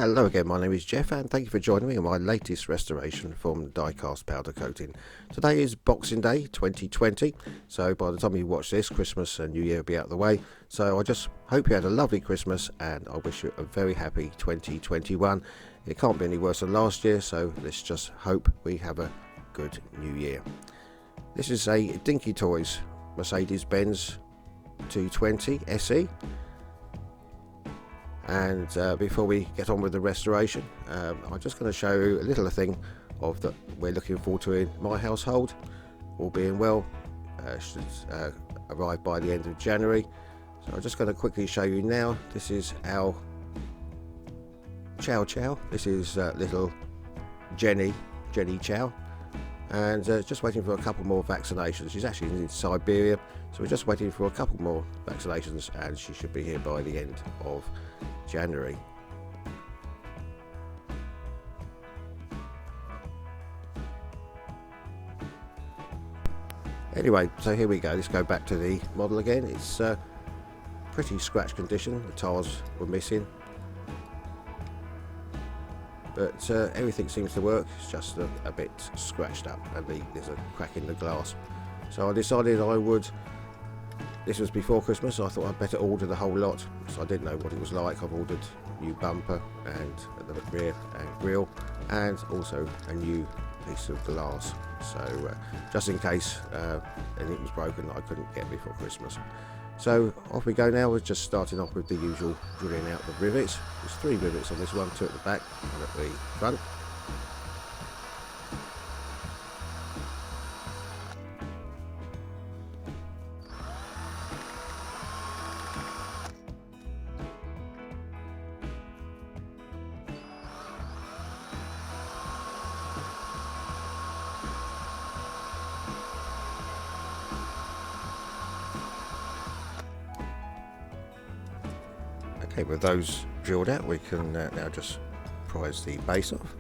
Hello again, my name is Jeff and thank you for joining me on my latest restoration from die-cast powder coating. Today is Boxing Day 2020, so by the time you watch this, Christmas and New Year will be out of the way. So I just hope you had a lovely Christmas and I wish you a very happy 2021. It can't be any worse than last year, so let's just hope we have a good New Year. This is a Dinky Toys Mercedes Benz 220 SE. And before we get on with the restoration, I'm just going to show you a little thing of that we're looking forward to in my household. All being well, should arrive by the end of January. So I'm just going to quickly show you now. This is our Chow Chow. This is little Jenny Chow, and just waiting for a couple more vaccinations. She's actually in Siberia, so we're just waiting for a couple more vaccinations, and she should be here by the end of January. Anyway, so here we go. Let's go back to the model again. It's pretty scratch condition. The tires were missing, but everything seems to work. It's just a bit scratched up, and there's a crack in the glass. So I decided I would. This was before Christmas, so I thought I'd better order the whole lot, so I didn't know what it was like. I've ordered new bumper and the rear and grille, and also a new piece of glass, so just in case anything was broken that I couldn't get before Christmas. So off we go now. We're just starting off with the usual drilling out the rivets. There's 3 rivets on this one, 2 at the back, 1 at the front. Okay, with those drilled out, we can now just prise the base off.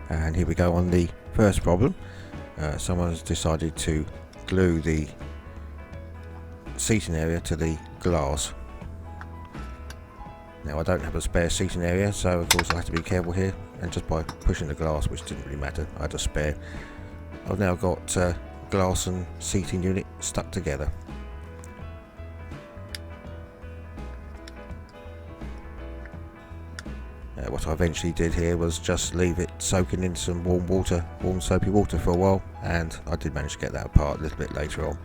And here we go on the first problem. Someone's decided to glue the seating area to the glass. Now I don't have a spare seating area, so of course I have to be careful here, and just by pushing the glass, which didn't really matter, I had a spare. I've now got glass and seating unit stuck together. What I eventually did here was just leave it soaking in some warm soapy water for a while, and I did manage to get that apart a little bit later on.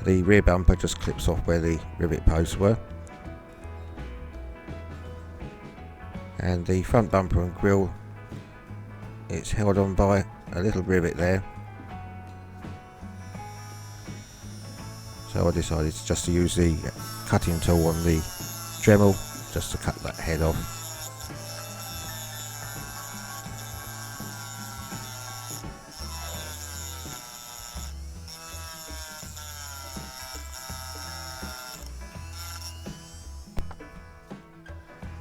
The rear bumper just clips off where the rivet posts were, and the front bumper and grille, it's held on by a little rivet there, so I decided just to use the cutting tool on the Dremel just to cut that head off.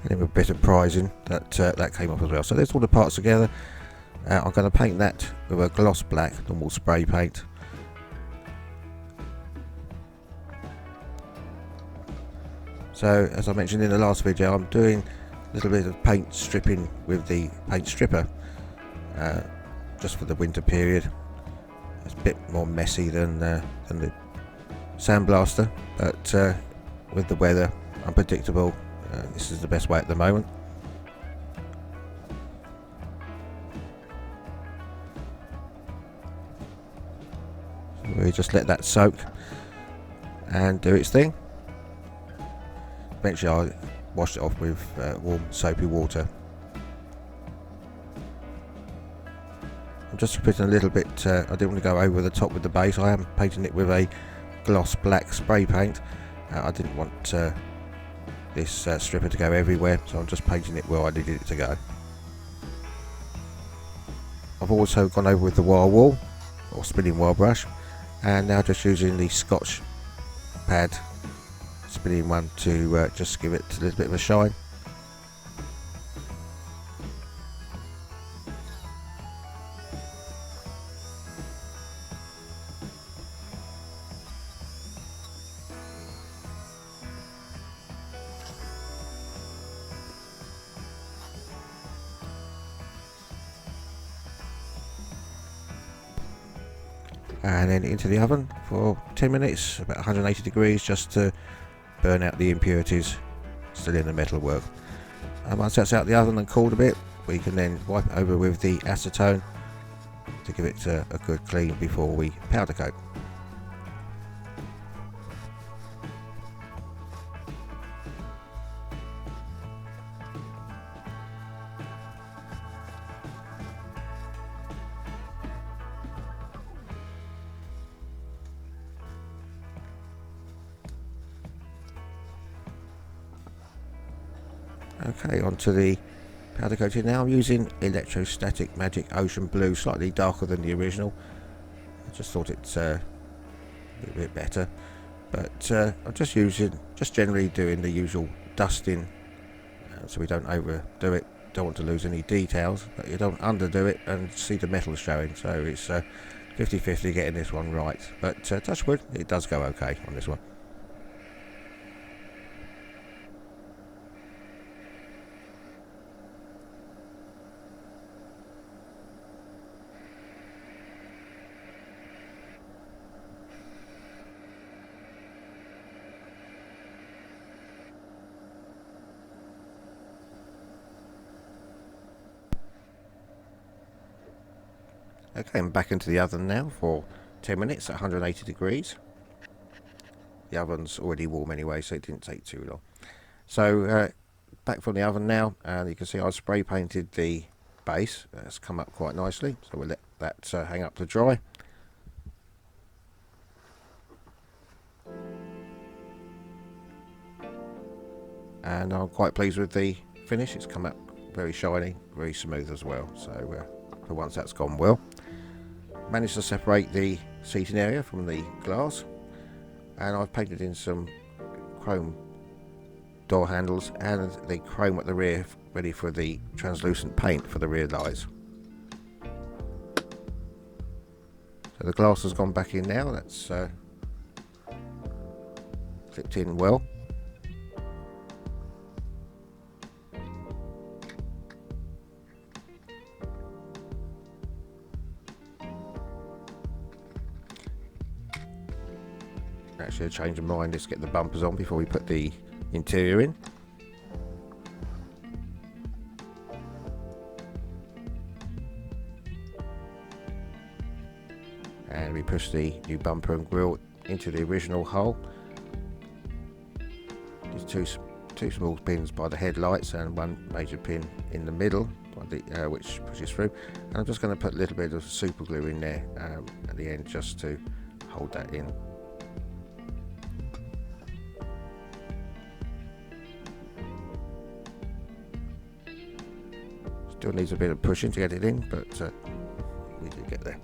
And with a bit of prising, that came off as well. So there's all the parts together. I'm going to paint that with a gloss black, normal spray paint. So as I mentioned in the last video, I'm doing a little bit of paint stripping with the paint stripper, just for the winter period. It's a bit more messy than the sandblaster, but with the weather unpredictable, this is the best way at the moment. So we just let that soak and do its thing. Eventually I washed it off with warm soapy water. I'm just putting a little bit, I didn't want to go over the top with the base. I am painting it with a gloss black spray paint. I didn't want this stripper to go everywhere, so I'm just painting it where I needed it to go. I've also gone over with the wire wool or spinning wire brush, and now just using the Scotch pad spinning one to just give it a little bit of a shine. and then into the oven for 10 minutes, about 180 degrees, just to burn out the impurities still in the metalwork. And once that's out the oven and cooled a bit, we can then wipe it over with the acetone to give it a good clean before we powder coat. Okay, onto the powder coating now. I'm using Electrostatic Magic Ocean Blue, slightly darker than the original. I just thought it's a bit better, but I'm just generally doing the usual dusting, so we don't overdo it. Don't want to lose any details, but you don't underdo it and see the metal showing. So it's 50-50 getting this one right, but touch wood, it does go okay on this one. Okay, I'm back into the oven now for 10 minutes at 180 degrees. The oven's already warm anyway, so it didn't take too long. So back from the oven now, and you can see I spray painted the base. That's come up quite nicely, so we'll let that hang up to dry. And I'm quite pleased with the finish. It's come up very shiny, very smooth as well, so for once that's gone well. Managed to separate the seating area from the glass, and I've painted in some chrome door handles and the chrome at the rear, ready for the translucent paint for the rear lights. So the glass has gone back in now. That's clipped in well. Actually, a change of mind, let's get the bumpers on before we put the interior in. And we push the new bumper and grille into the original hole. There's two small pins by the headlights and one major pin in the middle, by the, which pushes through. And I'm just going to put a little bit of super glue in there at the end, just to hold that in. Still needs a bit of pushing to get it in, but we do get there.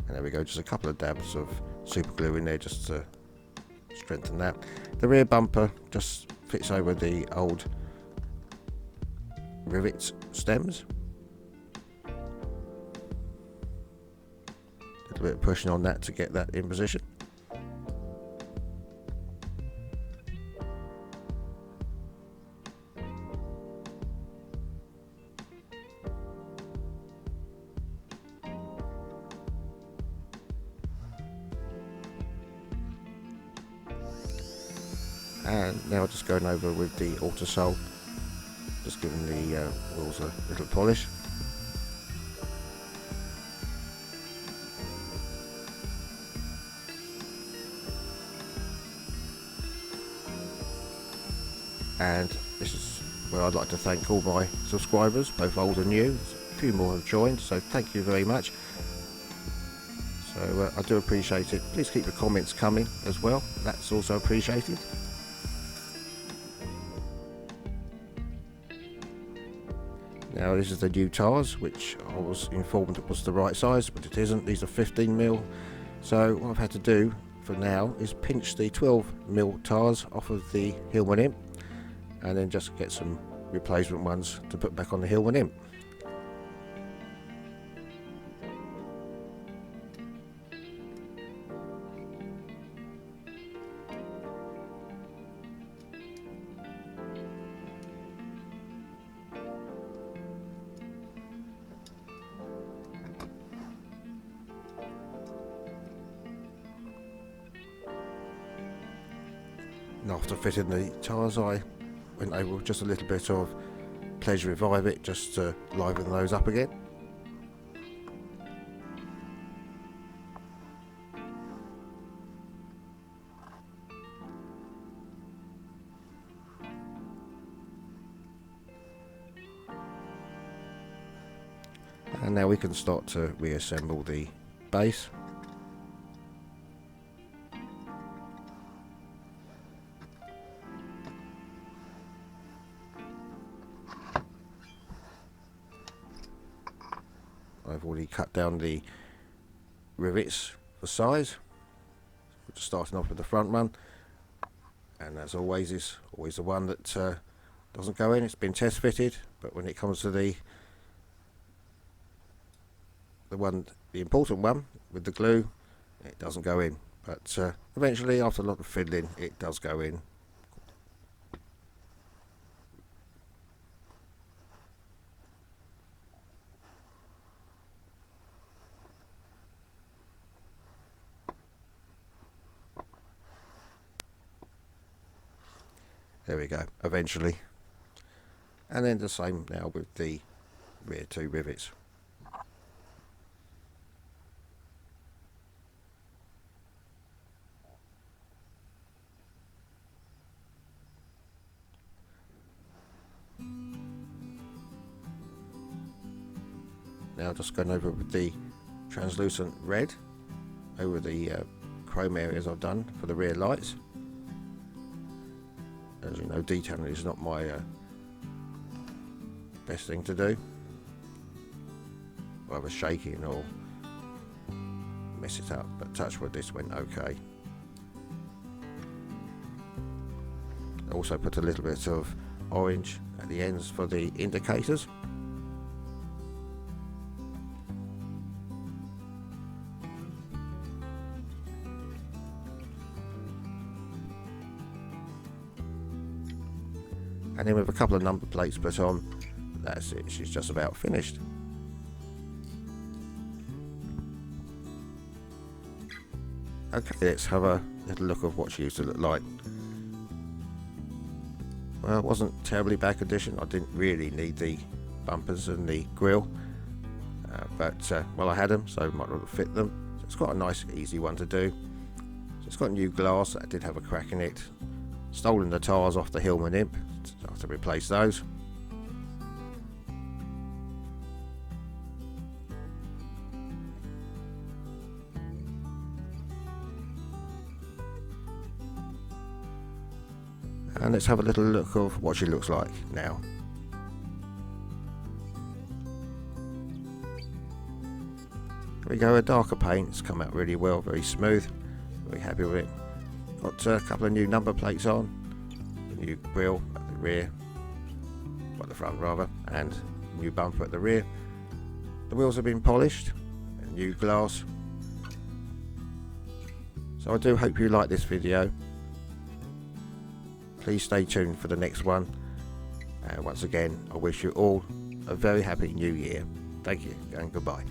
And there we go, just a couple of dabs of super glue in there just to strengthen that. The rear bumper just fits over the old rivet stems. A bit of pushing on that to get that in position. And now just going over with the Autosol, just giving the wheels a little polish. And this is where I'd like to thank all my subscribers, both old and new. A few more have joined, so thank you very much. So I do appreciate it. Please keep the comments coming as well, that's also appreciated. Now this is the new tyres, which I was informed it was the right size, but it isn't. These are 15mm. So what I've had to do for now is pinch the 12mm tyres off of the Hillman Imp, and then just get some replacement ones to put back on the Hillman Imp. And after fitting the tyres, I went over with just a little bit of Pleasure Revive It just to liven those up again. And now we can start to reassemble the base. I've already cut down the rivets for size. We're just starting off with the front one, and as always is always the one that doesn't go in. It's been test fitted, but when it comes to the important one with the glue, it doesn't go in. But eventually, after a lot of fiddling, it does go in. There we go, eventually. And then the same now with the rear two rivets. Now just going over with the translucent red over the chrome areas I've done for the rear lights. As you know, detailing is not my best thing to do. Either shaking or mess it up, but touch wood, this went okay. I also put a little bit of orange at the ends for the indicators. And then with a couple of number plates put on, that's it, she's just about finished. Okay, let's have a little look of what she used to look like. Well, it wasn't terribly bad condition. I didn't really need the bumpers and the grille, but well, I had them, so I might as well fit them. So it's quite a nice, easy one to do. So it's got new glass that did have a crack in it. Stolen the tyres off the Hillman Imp, so I have to replace those. And let's have a little look of what she looks like now. There we go, a darker paint. It's come out really well, very smooth. Very happy with it. Got a couple of new number plates on, a new grille at the rear, at the front rather, and new bumper at the rear. The wheels have been polished, and new glass. So I do hope you like this video. Please stay tuned for the next one. And once again, I wish you all a very happy new year. Thank you and goodbye.